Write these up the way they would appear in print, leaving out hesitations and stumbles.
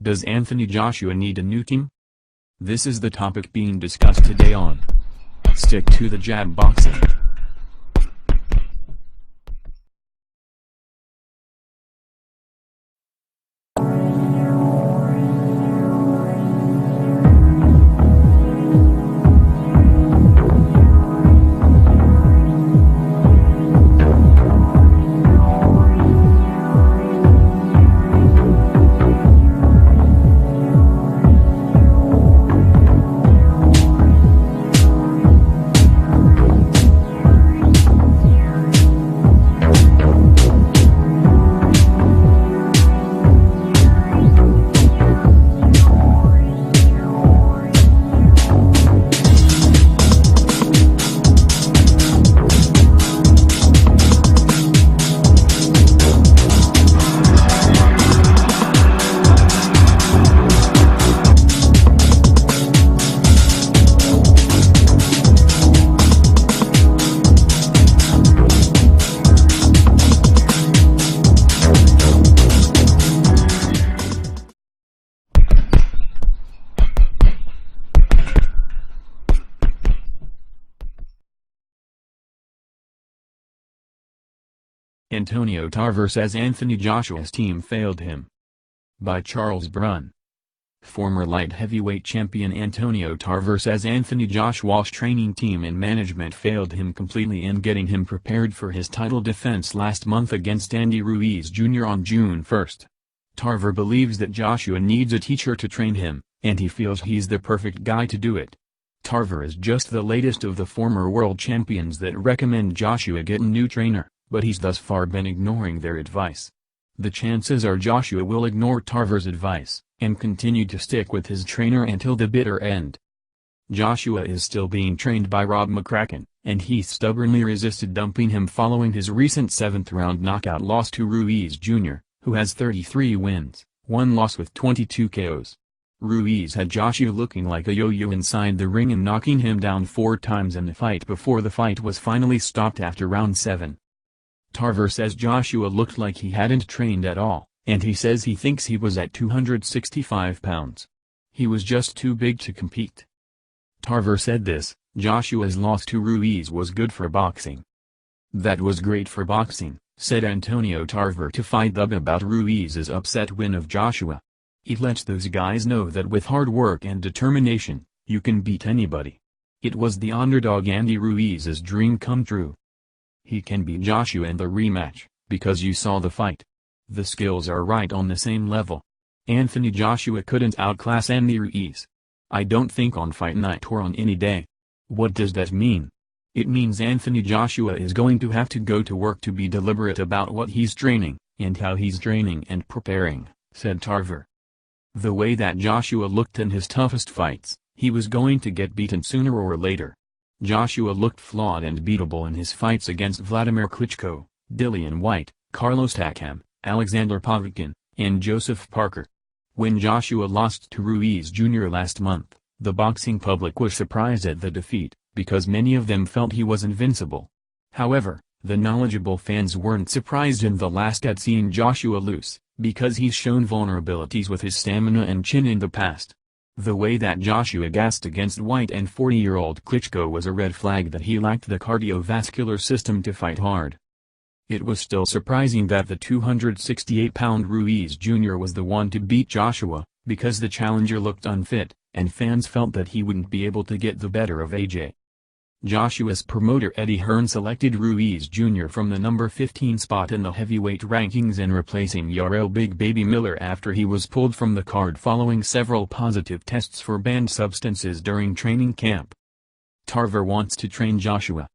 Does Anthony Joshua need a new team? This is the topic being discussed today on Stick to the Jab Boxing. Antonio Tarver says Anthony Joshua's team failed him. By Charles Brunn. Former light heavyweight champion Antonio Tarver says Anthony Joshua's training team and management failed him completely in getting him prepared for his title defense last month against Andy Ruiz Jr. on June 1. Tarver believes that Joshua needs a teacher to train him, and he feels he's the perfect guy to do it. Tarver is just the latest of the former world champions that recommend Joshua get a new trainer, but he's thus far been ignoring their advice. The chances are Joshua will ignore Tarver's advice, and continue to stick with his trainer until the bitter end. Joshua is still being trained by Rob McCracken, and he stubbornly resisted dumping him following his recent 7th-round knockout loss to Ruiz Jr., who has 33 wins, 1 loss with 22 KOs. Ruiz had Joshua looking like a yo-yo inside the ring and knocking him down 4 times in the fight before the fight was finally stopped after round 7. Tarver says Joshua looked like he hadn't trained at all, and he says he thinks he was at 265 pounds. He was just too big to compete. Tarver said this: Joshua's loss to Ruiz was good for boxing. That was great for boxing, said Antonio Tarver to Fight Hub about Ruiz's upset win of Joshua. It lets those guys know that with hard work and determination, you can beat anybody. It was the underdog Andy Ruiz's dream come true. He can beat Joshua in the rematch, because you saw the fight. The skills are right on the same level. Anthony Joshua couldn't outclass Andy Ruiz. I don't think on fight night or on any day. What does that mean? It means Anthony Joshua is going to have to go to work to be deliberate about what he's training, and how he's training and preparing, said Tarver. The way that Joshua looked in his toughest fights, he was going to get beaten sooner or later. Joshua looked flawed and beatable in his fights against Vladimir Klitschko, Dillian Whyte, Carlos Takam, Alexander Povetkin, and Joseph Parker. When Joshua lost to Ruiz Jr. last month, the boxing public was surprised at the defeat, because many of them felt he was invincible. However, the knowledgeable fans weren't surprised in the last at seeing Joshua lose, because he's shown vulnerabilities with his stamina and chin in the past. The way that Joshua gassed against Whyte and 40-year-old Klitschko was a red flag that he lacked the cardiovascular system to fight hard. It was still surprising that the 268-pound Ruiz Jr. was the one to beat Joshua, because the challenger looked unfit, and fans felt that he wouldn't be able to get the better of AJ. Joshua's promoter Eddie Hearn selected Ruiz Jr. from the number 15 spot in the heavyweight rankings and replacing Yarel Big Baby Miller after he was pulled from the card following several positive tests for banned substances during training camp. Tarver wants to train Joshua.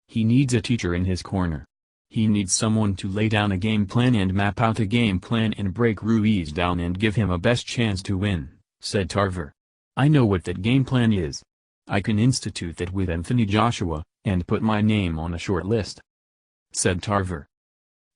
He needs a teacher in his corner. He needs someone to lay down a game plan and map out a game plan and break Ruiz down and give him a best chance to win, said Tarver. I know what that game plan is. I can institute that with Anthony Joshua, and put my name on a short list, said Tarver.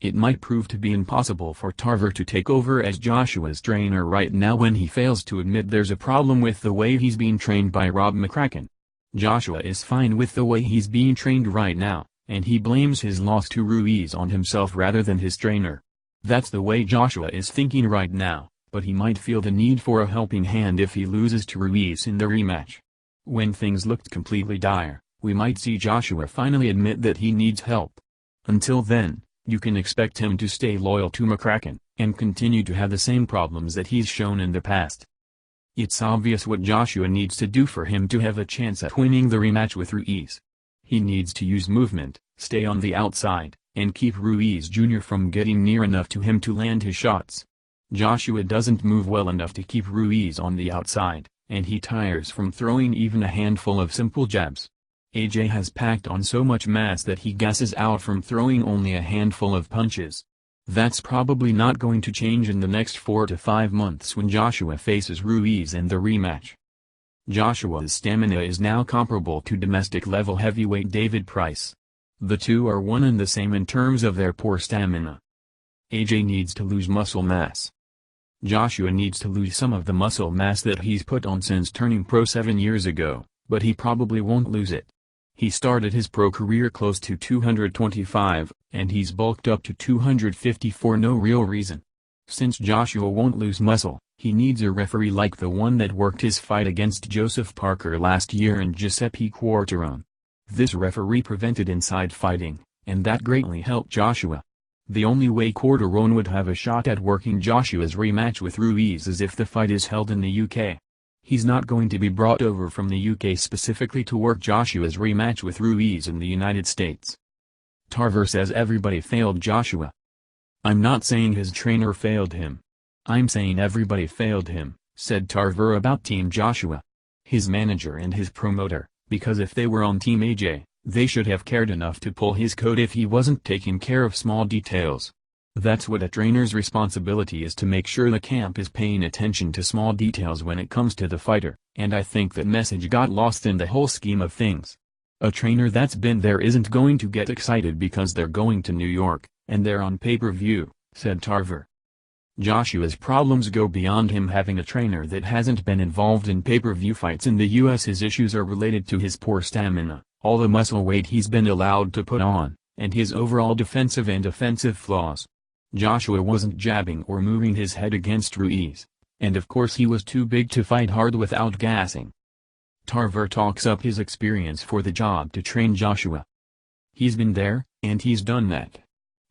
It might prove to be impossible for Tarver to take over as Joshua's trainer right now when he fails to admit there's a problem with the way he's being trained by Rob McCracken. Joshua is fine with the way he's being trained right now, and he blames his loss to Ruiz on himself rather than his trainer. That's the way Joshua is thinking right now, but he might feel the need for a helping hand if he loses to Ruiz in the rematch. When things looked completely dire, we might see Joshua finally admit that he needs help. Until then, you can expect him to stay loyal to McCracken, and continue to have the same problems that he's shown in the past. It's obvious what Joshua needs to do for him to have a chance at winning the rematch with Ruiz. He needs to use movement, stay on the outside, and keep Ruiz Jr. from getting near enough to him to land his shots. Joshua doesn't move well enough to keep Ruiz on the outside, and he tires from throwing even a handful of simple jabs. AJ has packed on so much mass that he gasses out from throwing only a handful of punches. That's probably not going to change in the next 4 to 5 months when Joshua faces Ruiz in the rematch. Joshua's stamina is now comparable to domestic-level heavyweight David Price. The two are one and the same in terms of their poor stamina. AJ needs to lose muscle mass. Joshua needs to lose some of the muscle mass that he's put on since turning pro 7 years ago, but he probably won't lose it. He started his pro career close to 225, and he's bulked up to 250 for no real reason. Since Joshua won't lose muscle, he needs a referee like the one that worked his fight against Joseph Parker last year and Giuseppe Quartarone. This referee prevented inside fighting, and that greatly helped Joshua. The only way Quartarone would have a shot at working Joshua's rematch with Ruiz is if the fight is held in the UK. He's not going to be brought over from the UK specifically to work Joshua's rematch with Ruiz in the United States. Tarver says everybody failed Joshua. I'm not saying his trainer failed him. I'm saying everybody failed him, said Tarver about Team Joshua. His manager and his promoter, because if they were on Team AJ, they should have cared enough to pull his coat if he wasn't taking care of small details. That's what a trainer's responsibility is, to make sure the camp is paying attention to small details when it comes to the fighter, and I think that message got lost in the whole scheme of things. A trainer that's been there isn't going to get excited because they're going to New York, and they're on pay-per-view, said Tarver. Joshua's problems go beyond him having a trainer that hasn't been involved in pay-per-view fights in the US. His issues are related to his poor stamina, all the muscle weight he's been allowed to put on, and his overall defensive and offensive flaws. Joshua wasn't jabbing or moving his head against Ruiz, and of course he was too big to fight hard without gassing. Tarver talks up his experience for the job to train Joshua. He's been there, and he's done that.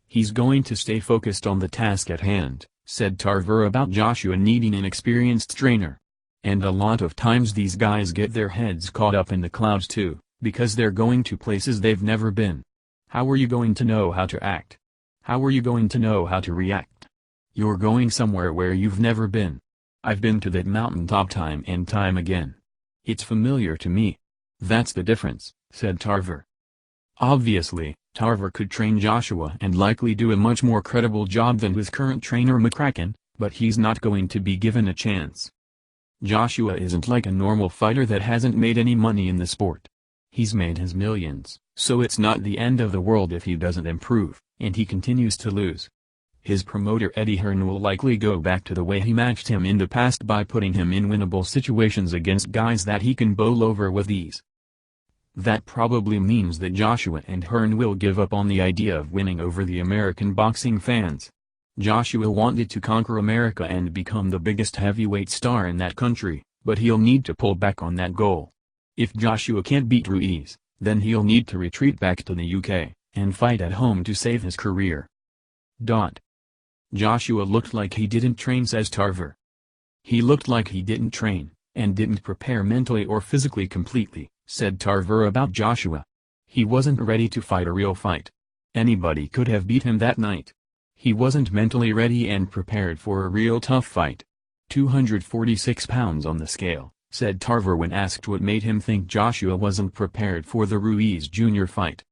He's going to stay focused on the task at hand, said Tarver about Joshua needing an experienced trainer. And a lot of times these guys get their heads caught up in the clouds too, because they're going to places they've never been. How are you going to know how to act? How are you going to know how to react? You're going somewhere where you've never been. I've been to that mountaintop time and time again. It's familiar to me. That's the difference, said Tarver. Obviously, Tarver could train Joshua and likely do a much more credible job than his current trainer McCracken, but he's not going to be given a chance. Joshua isn't like a normal fighter that hasn't made any money in the sport. He's made his millions, so it's not the end of the world if he doesn't improve, and he continues to lose. His promoter Eddie Hearn will likely go back to the way he matched him in the past by putting him in winnable situations against guys that he can bowl over with ease. That probably means that Joshua and Hearn will give up on the idea of winning over the American boxing fans. Joshua wanted to conquer America and become the biggest heavyweight star in that country, but he'll need to pull back on that goal. If Joshua can't beat Ruiz, then he'll need to retreat back to the UK, and fight at home to save his career. Joshua looked like he didn't train, says Tarver. He looked like he didn't train, and didn't prepare mentally or physically completely, said Tarver about Joshua. He wasn't ready to fight a real fight. Anybody could have beat him that night. He wasn't mentally ready and prepared for a real tough fight. 246 pounds on the scale, said Tarver when asked what made him think Joshua wasn't prepared for the Ruiz Jr. fight.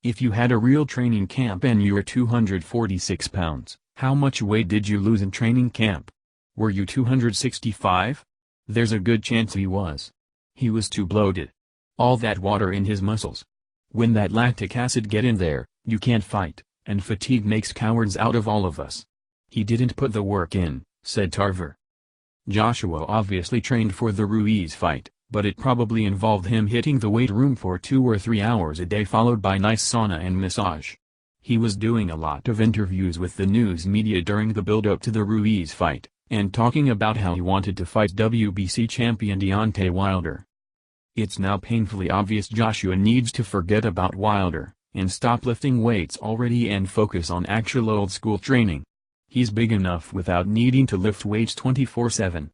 If you had a real training camp and you were 246 pounds, how much weight did you lose in training camp? Were you 265? There's a good chance he was. He was too bloated. All that water in his muscles. When that lactic acid get in there, you can't fight, and fatigue makes cowards out of all of us. He didn't put the work in, said Tarver. Joshua obviously trained for the Ruiz fight, but it probably involved him hitting the weight room for 2 or 3 hours a day followed by nice sauna and massage. He was doing a lot of interviews with the news media during the build-up to the Ruiz fight, and talking about how he wanted to fight WBC champion Deontay Wilder. It's now painfully obvious Joshua needs to forget about Wilder, and stop lifting weights already and focus on actual old-school training. He's big enough without needing to lift weights 24/7.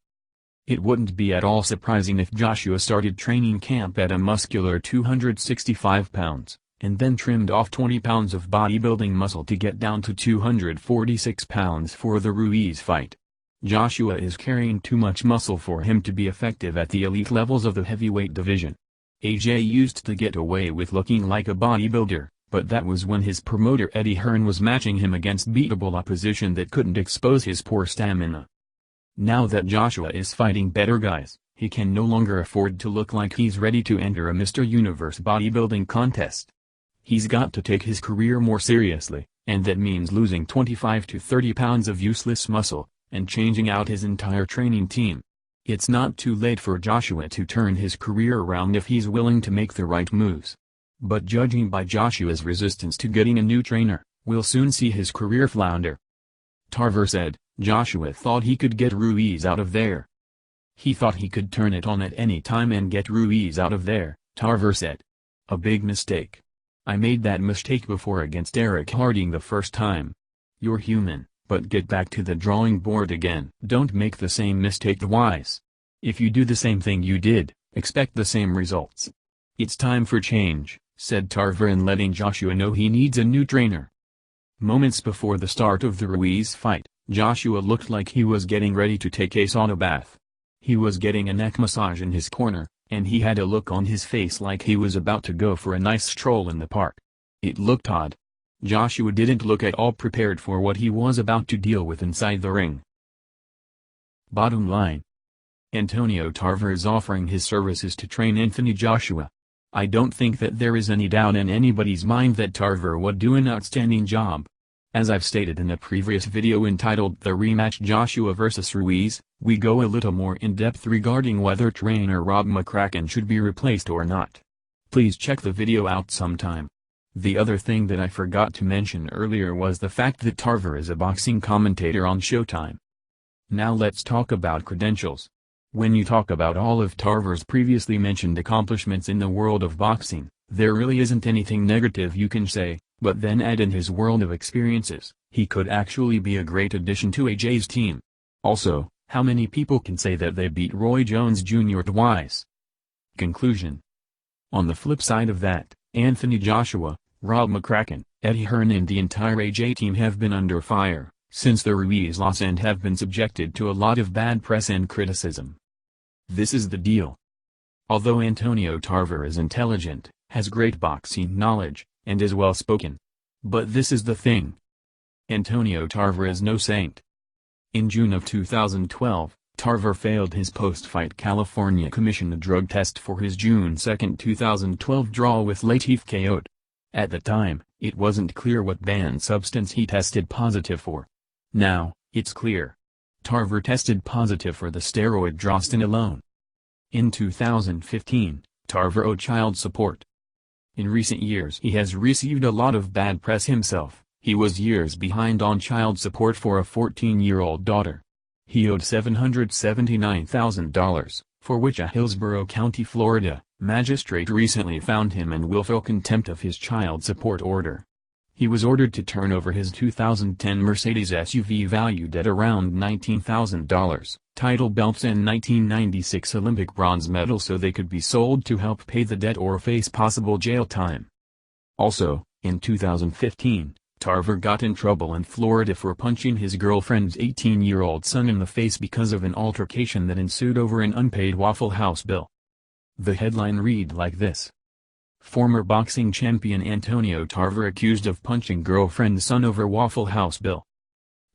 It wouldn't be at all surprising if Joshua started training camp at a muscular 265 pounds, and then trimmed off 20 pounds of bodybuilding muscle to get down to 246 pounds for the Ruiz fight. Joshua is carrying too much muscle for him to be effective at the elite levels of the heavyweight division. AJ used to get away with looking like a bodybuilder, but that was when his promoter Eddie Hearn was matching him against beatable opposition that couldn't expose his poor stamina. Now that Joshua is fighting better guys, he can no longer afford to look like he's ready to enter a Mr. Universe bodybuilding contest. He's got to take his career more seriously, and that means losing 25 to 30 pounds of useless muscle, and changing out his entire training team. It's not too late for Joshua to turn his career around if he's willing to make the right moves. But judging by Joshua's resistance to getting a new trainer, we'll soon see his career flounder. Tarver said, Joshua thought he could get Ruiz out of there. He thought he could turn it on at any time and get Ruiz out of there, Tarver said. A big mistake. I made that mistake before against Eric Harding the first time. You're human, but get back to the drawing board again. Don't make the same mistake twice. If you do the same thing you did, expect the same results. It's time for change, said Tarver, and letting Joshua know he needs a new trainer. Moments before the start of the Ruiz fight, Joshua looked like he was getting ready to take a sauna bath. He was getting a neck massage in his corner, and he had a look on his face like he was about to go for a nice stroll in the park. It looked odd. Joshua didn't look at all prepared for what he was about to deal with inside the ring. Bottom line. Antonio Tarver is offering his services to train Anthony Joshua. I don't think that there is any doubt in anybody's mind that Tarver would do an outstanding job. As I've stated in a previous video entitled The Rematch Joshua vs Ruiz, we go a little more in depth regarding whether trainer Rob McCracken should be replaced or not. Please check the video out sometime. The other thing that I forgot to mention earlier was the fact that Tarver is a boxing commentator on Showtime. Now let's talk about credentials. When you talk about all of Tarver's previously mentioned accomplishments in the world of boxing, there really isn't anything negative you can say, but then add in his world of experiences, he could actually be a great addition to AJ's team. Also, how many people can say that they beat Roy Jones Jr. twice? Conclusion. On the flip side of that, Anthony Joshua, Rob McCracken, Eddie Hearn and the entire AJ team have been under fire since the Ruiz loss and have been subjected to a lot of bad press and criticism. This is the deal. Although Antonio Tarver is intelligent, has great boxing knowledge, and is well-spoken. But this is the thing. Antonio Tarver is no saint. In June of 2012, Tarver failed his post-fight California Commission drug test for his June 2, 2012 draw with Latif Keot. At the time, it wasn't clear what banned substance he tested positive for. Now, it's clear. Tarver tested positive for the steroid drostanolone. In 2015, Tarver owed child support. In recent years he has received a lot of bad press himself. He was years behind on child support for a 14-year-old daughter. He owed $779,000, for which a Hillsborough County, Florida, magistrate recently found him in willful contempt of his child support order. He was ordered to turn over his 2010 Mercedes SUV valued at around $19,000, title belts and 1996 Olympic bronze medal so they could be sold to help pay the debt or face possible jail time. Also, in 2015, Tarver got in trouble in Florida for punching his girlfriend's 18-year-old son in the face because of an altercation that ensued over an unpaid Waffle House bill. The headline read like this. Former boxing champion Antonio Tarver accused of punching girlfriend's son over Waffle House bill.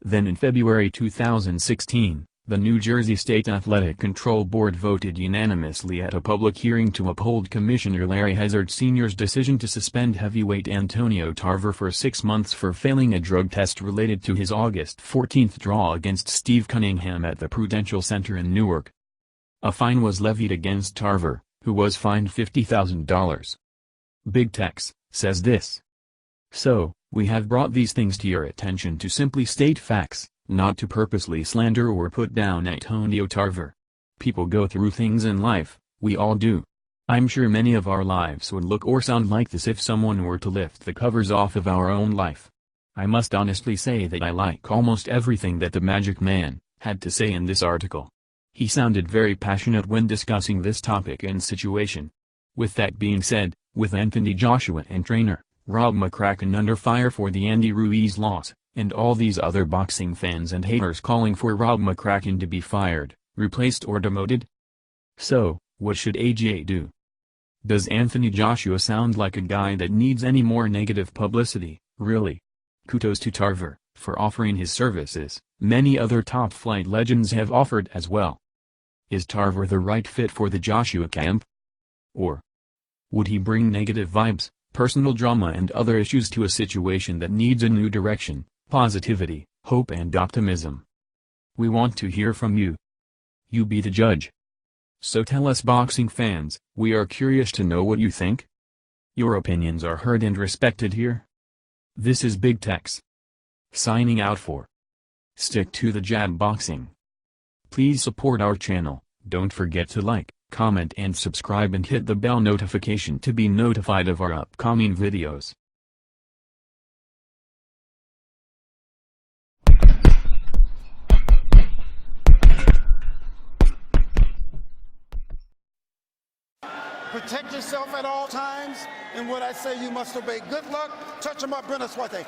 Then in February 2016, the New Jersey State Athletic Control Board voted unanimously at a public hearing to uphold Commissioner Larry Hazard Sr.'s decision to suspend heavyweight Antonio Tarver for 6 months for failing a drug test related to his August 14 draw against Steve Cunningham at the Prudential Center in Newark. A fine was levied against Tarver, who was fined $50,000. Big Tex says this. So, we have brought these things to your attention to simply state facts, not to purposely slander or put down Antonio Tarver. People go through things in life, we all do. I'm sure many of our lives would look or sound like this if someone were to lift the covers off of our own life. I must honestly say that I like almost everything that the Magic Man had to say in this article. He sounded very passionate when discussing this topic and situation. With that being said, with Anthony Joshua and trainer Rob McCracken under fire for the Andy Ruiz loss, and all these other boxing fans and haters calling for Rob McCracken to be fired, replaced or demoted? So, what should AJ do? Does Anthony Joshua sound like a guy that needs any more negative publicity, really? Kudos to Tarver for offering his services. Many other top-flight legends have offered as well. Is Tarver the right fit for the Joshua camp? Or would he bring negative vibes, personal drama and other issues to a situation that needs a new direction, positivity, hope and optimism? We want to hear from you. You be the judge. So tell us, boxing fans, we are curious to know what you think. Your opinions are heard and respected here. This is Big Tex signing out for Stick to the Jab Boxing. Please support our channel, don't forget to like, comment and subscribe and hit the bell notification to be notified of our upcoming videos. Protect yourself at all times, and what I say you must obey. Good luck. Touch 'em up, Brenna Swarte.